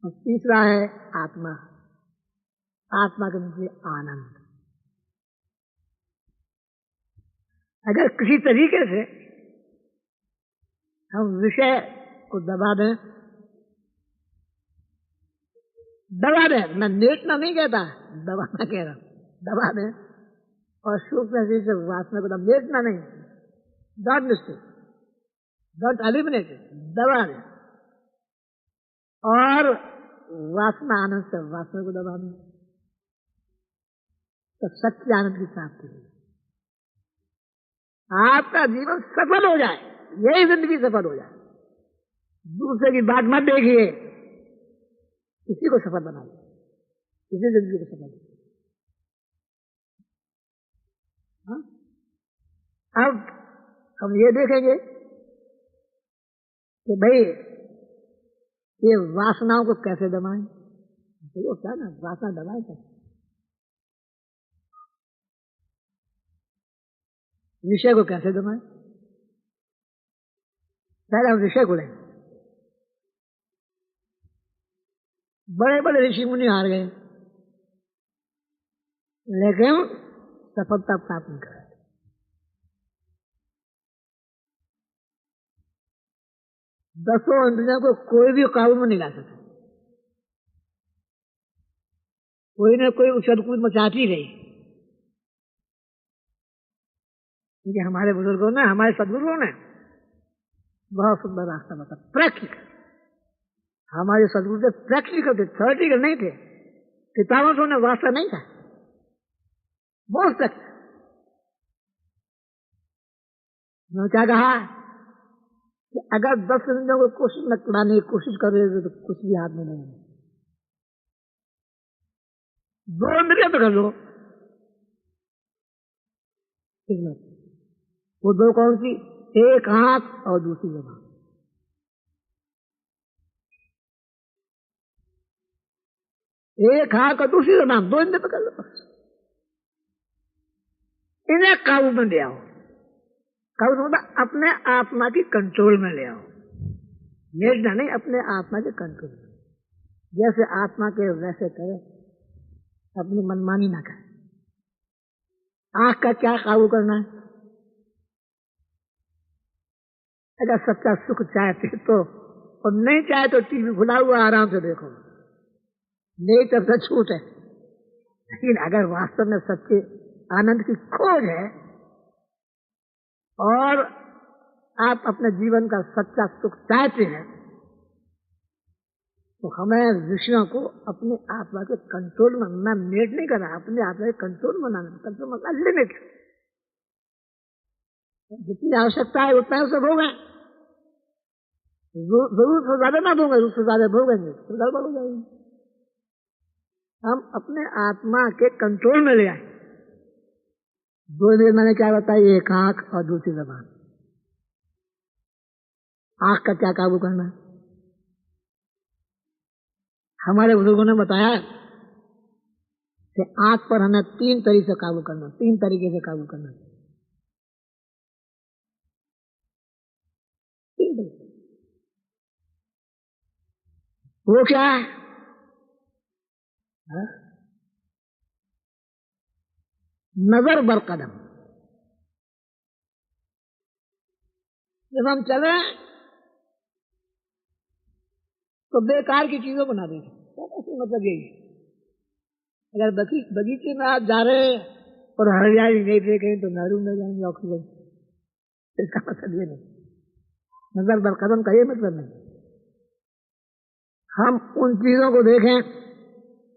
और तीसरा है आत्मा, आत्मा के नीचे आनंद। अगर किसी तरीके से हम विषय को दबा दें, मैं लेटना नहीं कहता, दबाना कह रहा हूं, दबा दें, और सूक्ष्म शरीर से वासना को लेटना नहीं, डॉट मिस्टेक, डॉट एलिमिनेट, दबा दें, और वासना आनंद से वासना को दबा दें, तो सच्चे आनंद की प्राप्ति है। आपका जीवन सफल हो जाए, यही जिंदगी सफल हो जाए। दूसरे की बात मत देखिए, किसी को सफल बनाइए, किसी जिंदगी को सफल। अब हम ये देखेंगे कि भाई ये वासनाओं को कैसे दबाएं। तो क्या ना, वासना दबाएं कैसे? विषय को कैसे दबाएं? पहले हम विषय को लें। बड़े बड़े ऋषि मुनि हार गए, लेकिन सफलता प्राप्त नहीं कर। दसों इंद्रियों को कोई भी काबू में नहीं ला सकता, कोई न कोई उछल कूद मचाती रही। क्योंकि हमारे बुजुर्गों ने, हमारे सदगुरुओं ने बहुत सुंदर रास्ता बताया, प्रैक्टिकल। हमारे सदगुरु थे प्रैक्टिकल थे, थ्योरेटिकल नहीं थे। किताबों से उन्हें वास्ता नहीं था, बहुत प्रैक्टिकल। उन्होंने क्या कहा कि अगर 10 इंद्रियों को कोशिश में उड़ाने की कोशिश करोगे तो कुछ भी हाथ में नहीं है। 2 इंद्रियां पकड़ लो, वो 2 कौन सी? एक हाथ और दूसरी जबान। एक हाथ और दूसरी जबान, 2 इंद्रियां पकड़ लो, इन्हें काबू में ले आओ। काबू मतलब अपने आत्मा की कंट्रोल में ले आओ, लेटना नहीं, अपने आत्मा के कंट्रोल में। जैसे आत्मा के वैसे करे, अपनी मनमानी ना करे। आंख का क्या काबू करना है? अगर सच्चा सुख चाहते तो, और नहीं चाहे तो टीवी खुला हुआ आराम से देखो, मेरी तरफ से छूट है। लेकिन अगर वास्तव में सच्चे आनंद की खोज है और आप अपने जीवन का सच्चा सुख चाहते हैं, तो हमें ऋषियों को अपने आत्मा के कंट्रोल में, मैं मेड नहीं कर रहा, अपने आत्मा के कंट्रोल में लाना, कंट्रोल में लिमिट, जितनी आवश्यकता है उतना उसे भोगें, जरूर से ज्यादा ना भोगें, उससे ज्यादा भोगेंगे तो गड़बड़ हो जाएगी। हम अपने आत्मा के कंट्रोल में ले आए। दो दिन मैंने क्या बताया, एक आंख और दूसरी जबान। आंख का क्या काबू करना है? हमारे बुजुर्गों ने बताया कि आंख पर हमें 3 तरीके से काबू करना, 3 तरीके से काबू करना। 3 तरीके। वो क्या है? नजर बर कदम। जब हम चले तो बेकार की चीजों को ना देखें। मतलब यही, अगर बगीचे में आप जा रहे हैं और हरियाली नहीं देखें तो महरूम में जाएंगे ऑक्सीजन। इसका मतलब ये नहीं, नजर बर कदम का ये मतलब नहीं। हम उन चीजों को देखें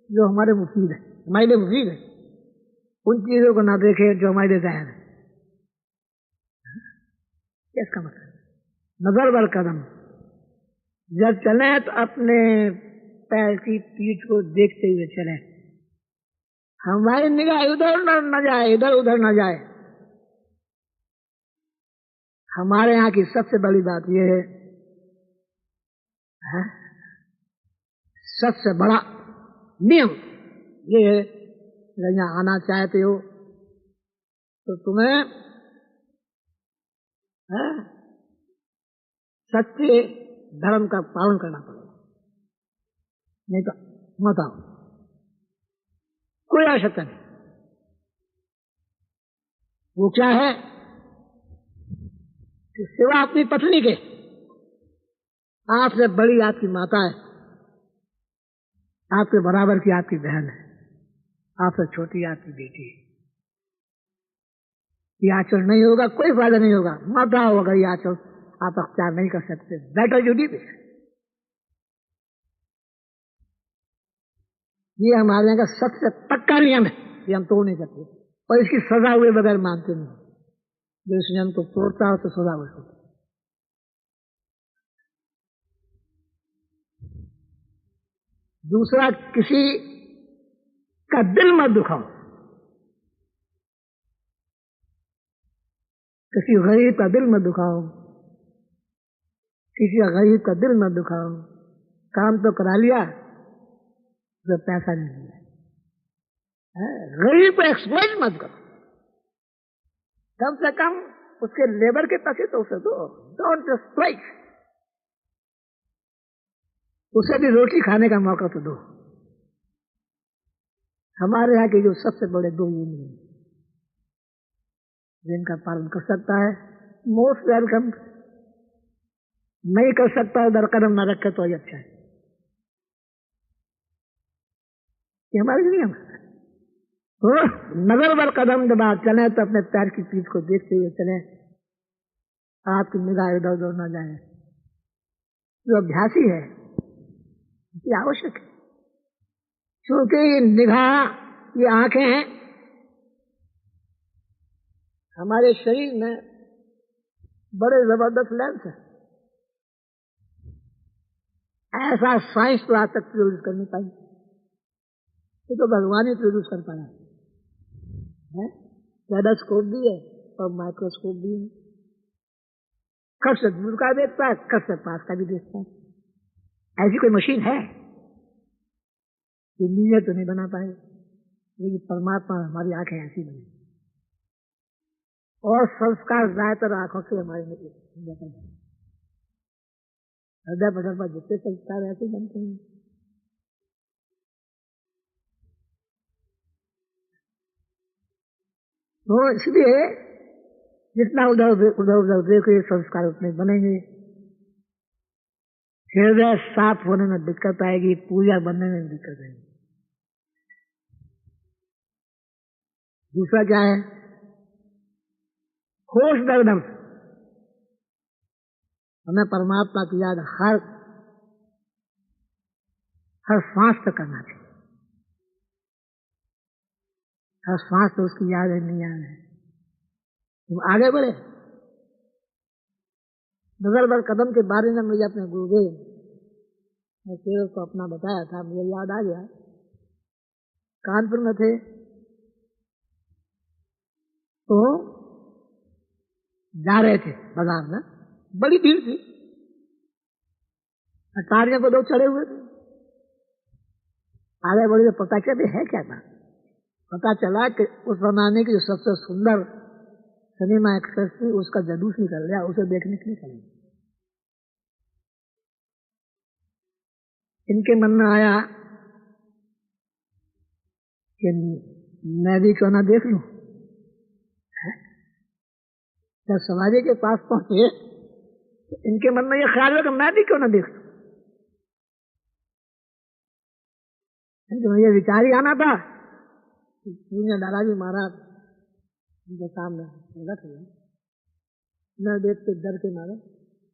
जो हमारे मुफीद है, हमारे लिए मुफीद है, उन चीजों को ना देखें जो हमारे लिए ज़ाहिर है। इसका मतलब नजर बर कदम। जब चले तो अपने पैर की पीठ को देखते हुए चले, हमारी निगाह उधर न जाए, इधर उधर न जाए। हमारे यहाँ की सबसे बड़ी बात यह है, सबसे बड़ा नियम ये है, अगर यहाँ आना चाहते हो तो तुम्हें सच्चे धर्म का पालन करना पड़ेगा, नहीं तो मत आओ। कोई आवश्यकता नहीं। वो क्या है कि सिवा अपनी पत्नी के, आपसे बड़ी आपकी माता है, आपके बराबर की आपकी बहन है, आपसे छोटी आपकी बेटी है। ये आचरण नहीं होगा, कोई फायदा नहीं होगा। मत आओ अगर ये आचरण आप अख्तियार नहीं कर सकते। Better you do. ये हमारे यहाँ का सबसे पक्का नियम है, ये हम तोड़ नहीं सकते, और इसकी सजा हुए बगैर मानते नहीं। जो इस नियम को तोड़ता हो तो सजा हुई होती। दूसरा, किसी का दिल मत दुखाओ, किसी गरीब का दिल मत दुखाओ, किसी का गरीब का दिल मत दुखाओ। काम तो करा लिया, तो पैसा नहीं मिला, गरीब को एक्सप्लॉइट मत करो, कम से कम उसके लेबर के पैसे तो उसे दो। डोंट एक्सप्लॉइट, उसे भी रोटी खाने का मौका तो दो। हमारे यहाँ के जो सबसे बड़े 2 ये नियम जिनका पालन कर सकता है, मोस्ट वेलकम। नहीं कर सकता, उधर कदम न रखे तो ही अच्छा है। ये हमारे नियम है। नजर बर कदम जब आप चले तो अपने पैर की पीठ को देखते हुए चले, आपकी निगाह इधर उधर न जाए। जो अभ्यासी है ये आवश्यक है, क्योंकि ये निगाह, ये आंखें हैं, हमारे शरीर में बड़े जबरदस्त लेंस है। ऐसा साइंस तो आज तक प्रोड्यूस कर नहीं पाई, ये तो भगवान ही प्रोड्यूस कर पाया है। टेलीस्कोप भी है और माइक्रोस्कोप भी है। कब से दूर का देखता है, कब से पास का भी देखता है। ऐसी कोई मशीन है, इंजीनियर तो नहीं बना पाए, लेकिन परमात्मा हमारी आंखें ऐसी बनी, और संस्कार ज्यादातर आंखों से हमारे हृदय पटल पर जितने संस्कार ऐसे बनते हैं। तो इसलिए जितना उधर उधर देखो संस्कार उतने बनेंगे। हृदय साफ होने में दिक्कत आएगी, पूजा बनने में दिक्कत आएगी। दूसरा क्या है? होश दर्दम, हमें परमात्मा की याद हर सांस तक करना चाहिए। हर सांस तो उसकी याद है, नहीं याद है, तुम आगे बढ़े। नजर बर कदम के बारे में मुझे अपने गुरुदेव ने केवल को अपना बताया था, मुझे याद आ गया। कानपुर में थे तो जा रहे थे बाजार में, बड़ी भीड़ थी, अटारियों को लोग चढ़े हुए थे। आगे बढ़े तो पता क्या है, क्या था? पता चला कि उस जमाने की जो सबसे सुंदर सिनेमा एक्ट्रेस थी, उसका जुलूस निकल गया, उसे देखने के लिए चले। इनके मन में आया कि मैं भी क्यों ना देख लूं। जब समाधि के पास पहुंचे तो इनके मन में यह ख्याल है कि मैं भी क्यों ना देख लूं। मुझे विचार ही आना था कि दादाजी महाराज उनके सामने रख लिया। मैं देख के डर के मारे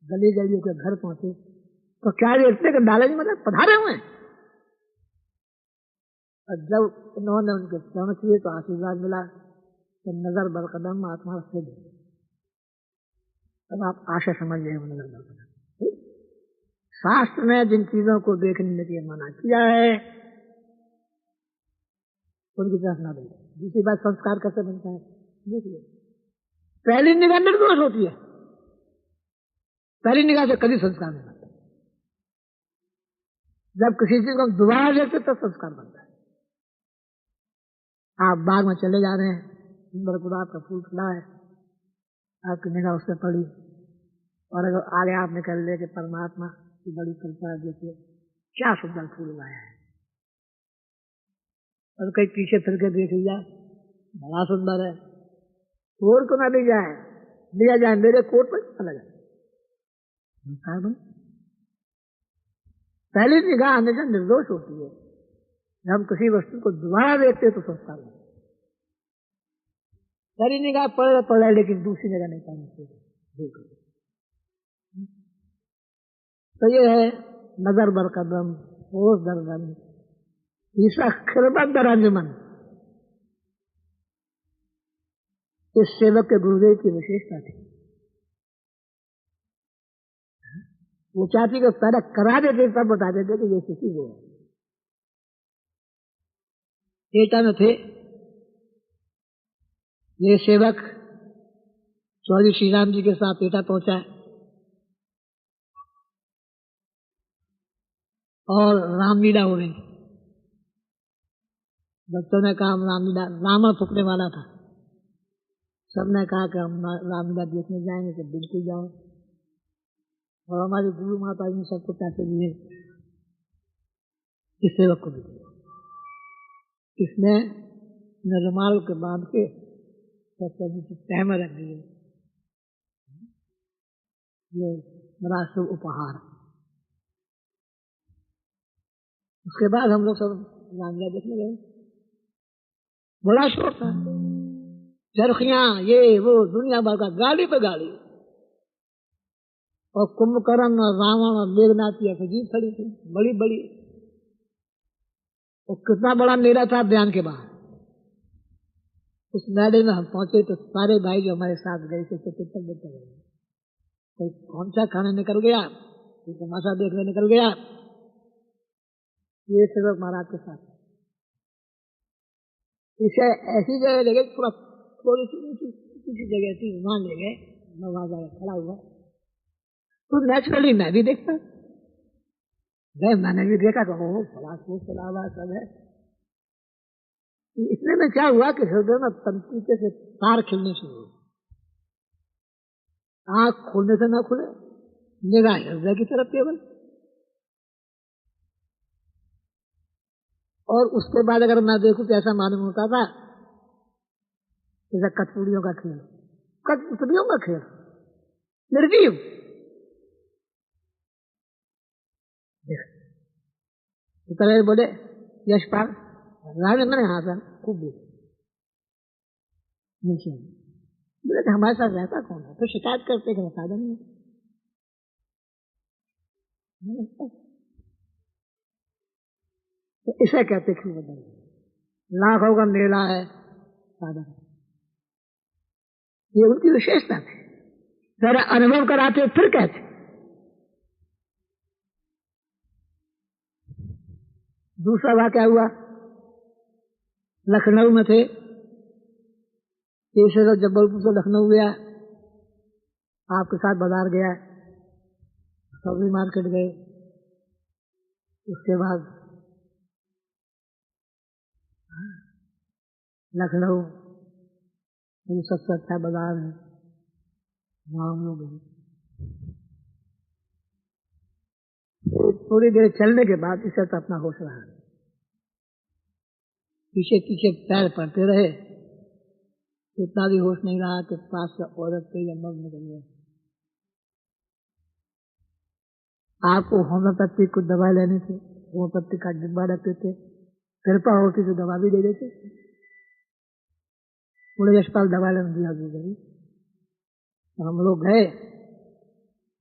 गली गलियों के घर पहुंचे तो क्या देखते कि दादाजी मतलब पधारे हुए हैं। और जब उन्होंने उनके चरण किए तो आशीर्वाद मिला कि नजर बरकदम आत्मा से दे। तब आप आशा समझ गए नजर बरकदम। शास्त्र ने जिन चीजों को देखने के लिए मना किया है उनकी तरफ ना दें। दूसरी बात, संस्कार कैसे बनता है देखिए। पहली निगाह निर्दोष होती है, पहली निगाह से कभी संस्कार नहीं बनता। जब किसी चीज को हम दोबारा देखते तब संस्कार बनता है। आप बाग में चले जा रहे हैं, सुंदर गुलाब का फूल खिला है, आपकी निगाह उस पर पड़ी और अगर आगे आप निकल ले कि परमात्मा की बड़ी कृपा, देखिए क्या सुंदर फूल लाया है, और कहीं पीछे फिर के देख लिया बड़ा सुंदर है, छोड़ को ना लिया जाए मेरे कोट पर चला जाए। पहली निगाह हमेशा निर्दोष होती है। जब हम किसी वस्तु को दोबारा देखते तो संस्कार होता है। पहली निगाह पड़े लेकिन दूसरी निगाह नहीं पड़नी चाहिए। तो ये है नजर बर कदम, होश दरदम, तीसरा खिलबत दरांजमन। इस सेवक के गुरुदेव की विशेषता थी, वो चाहती कि पहले करा देते तब बता देते कि ये किसी को है। एटा में थे ये सेवक, चौधरी श्री राम जी के साथ एटा पहुंचा और रामलीला हो रही। बच्चों ने कहा हम रामलीला, रावण फूकने वाला था, सबने कहा कि हम रामलीला देखने जाएंगे, तो बिल्कुल जाओ। और हमारी गुरु माता जी सबको पैसे दिए, इस सेवक को भी दिए। इसने रुमाल के बांध के सबसे नीचे तह में रख दिए। ये बड़ा शुभ उपहार। उसके बाद हम लोग सब रामलीला देखने गए। बड़ा शौक था, चरखियां ये वो दुनिया भर का, गाड़ी पे गाड़ी। और कुंभकर्ण और रावण और मेघनाथ की अखजी खड़ी थी, बड़ी बड़ी। और कितना बड़ा मेला था बयान के बाहर। उस मेले में हम पहुंचे तो सारे भाई जो हमारे साथ गए थे कितने बच्चे गए, कोई कौन खाने निकल गया, कोई तमाशा देखने निकल गया। ये सेवक महाराज के साथ इसे ऐसी जगह ले गए, थोड़ा थोड़ी सी जगह थी, वहां ले गए, मैं वहां जाकर खड़ा हुआ तो नेचुरली मैं भी देखता गए, मैंने भी देखा कि वो बड़ा शोर चला हुआ सब है। इतने में क्या हुआ कि हृदय में तंत्रिके से तार खिलने शुरू हुए। आंख खोलने से ना खुले, निगाह हृदय की तरफ केवल। और उसके बाद अगर मैं देखूं तो ऐसा मालूम होता था जैसे कठपुतलियों का खेल, कठपुतलियों का खेल, निर्जीव। तो बोले यशपाल, राजेंद्र हाँ सर खूब बोले। बोले कि हमारे साथ रहता कौन है? तो शिकायत करते कि बता देंगे। तो इसे कहते खेल बदल, लाखों का मेला है साधन, ये उनकी विशेषता है। जरा अनुभव कराते फिर कहते। दूसरा वाक़या हुआ, लखनऊ में थे, तीसरे रोज जबलपुर से लखनऊ गया, आपके साथ बाजार गया, सब्जी मार्केट गए, उसके बाद लखनऊ सबसे अच्छा बाजार है, वहां हम लोग गए। थोड़ी देर चलने के बाद इसे तो अपना होश रहा, पीछे पीछे पैर पड़ते रहे, इतना भी होश नहीं रहा कि पास से औरत के जन्म निकल गया। आपको होम्योपैथी कुछ दवा लेनी थी, होम्योपैथी का डिब्बा रखते थे, कृपा होती तो दवा भी दे देते। पूरे यशपाल दवा लेने दिया गई। हम लोग गए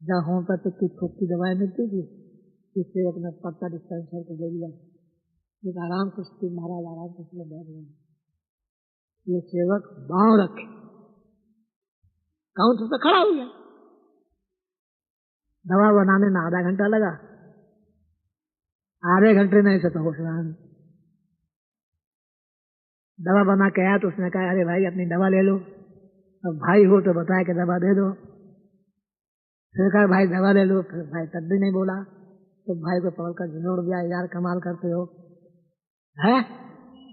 जहाँ होम्योपैथी की थोक की दवाएं मिलती थी, इससे अपना पत्ता डिस्पेंसर को ले लिया। एक आराम कुश्ती महाराज आराम कुश्ती बैठ गए, ये सेवक बाँव रखे काउंटर पे खड़ा हो गया। दवा बनाने में आधा घंटा लगा, आधे घंटे में ऐसे तो होश रहा नहीं। दवा बना के आया तो उसने कहा अरे भाई अपनी दवा ले लो, अब भाई हो तो बताया कि दवा दे दो। फिर कहा भाई दवा ले लो, फिर भाई तब भी नहीं बोला, तो भाई को पकड़ कर झिझोड़ दिया, यार कमाल करते हो है।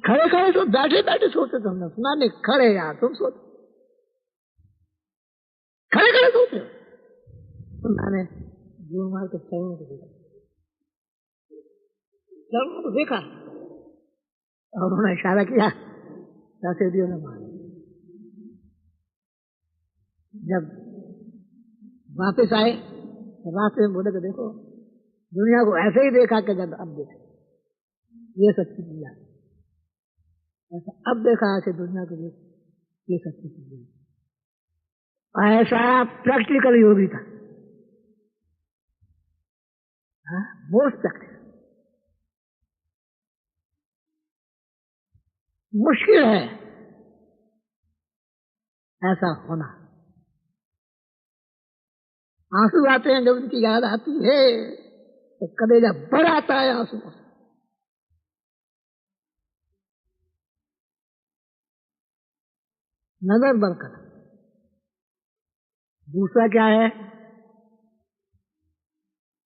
खड़े खड़े तो बैठे बैठे सोते थे, हमने सुना नहीं, खड़े यार तुम सोते, खड़े खड़े सोते हो। तो मैंने जोर मार के चरणों को देखा, चरणों को देखा और उन्होंने इशारा किया, ऐसे दियो ने मारे। जब वापस आए तो रास्ते में बोले कि देखो दुनिया को ऐसे ही देखा कि जब अब देखा ये सच्ची दुनिया, ऐसा अब देखा ऐसे दुनिया को देख, ये सच्ची दुनिया। ऐसा प्रैक्टिकल योगी था, मोस्ट प्रैक्टिकल। मुश्किल है ऐसा होना। आंसू आते हैं जब उनकी याद आती है तो कलेजा भर आता है आंसू। नजर बरकरार। दूसरा क्या है,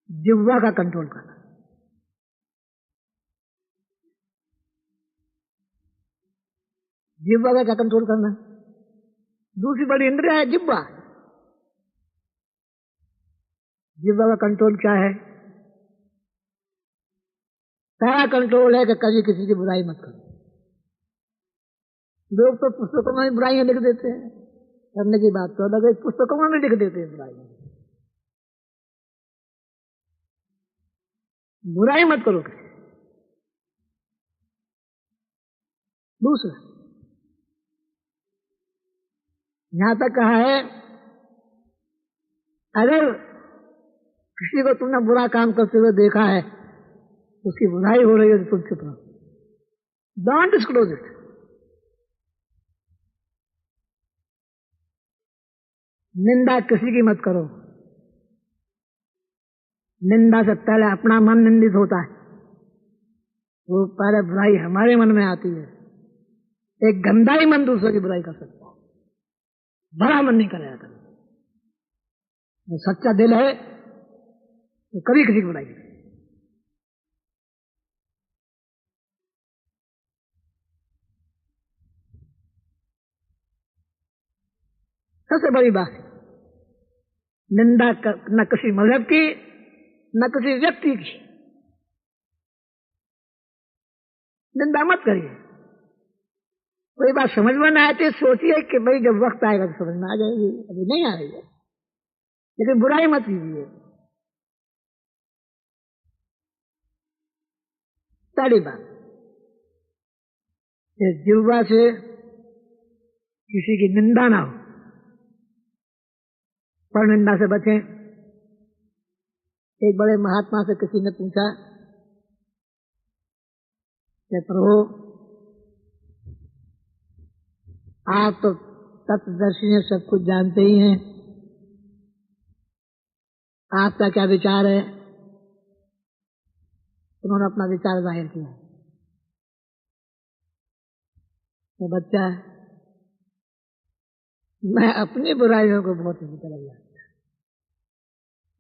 जिह्वा का कंट्रोल करना। जिह्वा का क्या कंट्रोल करना? दूसरी बड़ी इंद्रिया है जिह्वा। जिह्वा का कंट्रोल क्या है? पहला कंट्रोल है कि कभी किसी की बुराई मत करो। लोग तो पुस्तकों में बुराइयां लिख देते हैं, करने की बात तो अलग है, पुस्तकों में भी लिख देते हैं बुराइयां। बुराई मत करो किसी। दूसरा, यहां तक कहा है अगर किसी को तुमने बुरा काम करते हुए देखा है, उसकी बुराई हो रही है तो तुम चुप रहो, डोंट डिस्क्लोज इट। निंदा किसी की मत करो। निंदा से पहले अपना मन निंदित होता है, वो पहले बुराई हमारे मन में आती है। एक गंदा ही मन दूसरे की बुराई कर सकता है, बड़ा मन नहीं करेगा कभी। वो सच्चा दिल है तो कभी किसी की बुराई नहीं। सबसे बड़ी बात है निंदा न किसी मजहब की न किसी व्यक्ति की निंदा मत करिए। कोई बात समझ में ना आए तो सोचिए कि भाई जब वक्त आएगा तो समझ में आ जाएगी, अभी नहीं आ रही है, लेकिन बुराई मत कीजिए। पहली बात, जिह्वा से किसी की निंदा ना हो, पर निंदा से बचें। एक बड़े महात्मा से किसी ने पूछा कि प्रभु आप तो तत्वदर्शी हैं, सब कुछ जानते ही हैं, आपका क्या विचार है? उन्होंने अपना विचार जाहिर किया। तो बच्चा, मैं अपनी बुराइयों को बहुत अच्छी तरह जानता हूं,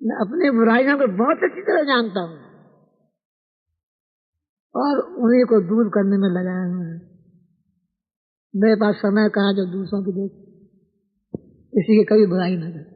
मैं अपनी बुराइयों को बहुत अच्छी तरह जानता हूं और उन्हीं को दूर करने में लगाया हुआ है। मेरे पास समय कहाँ जो दूसरों की देख, किसी की कभी बुराई न करे।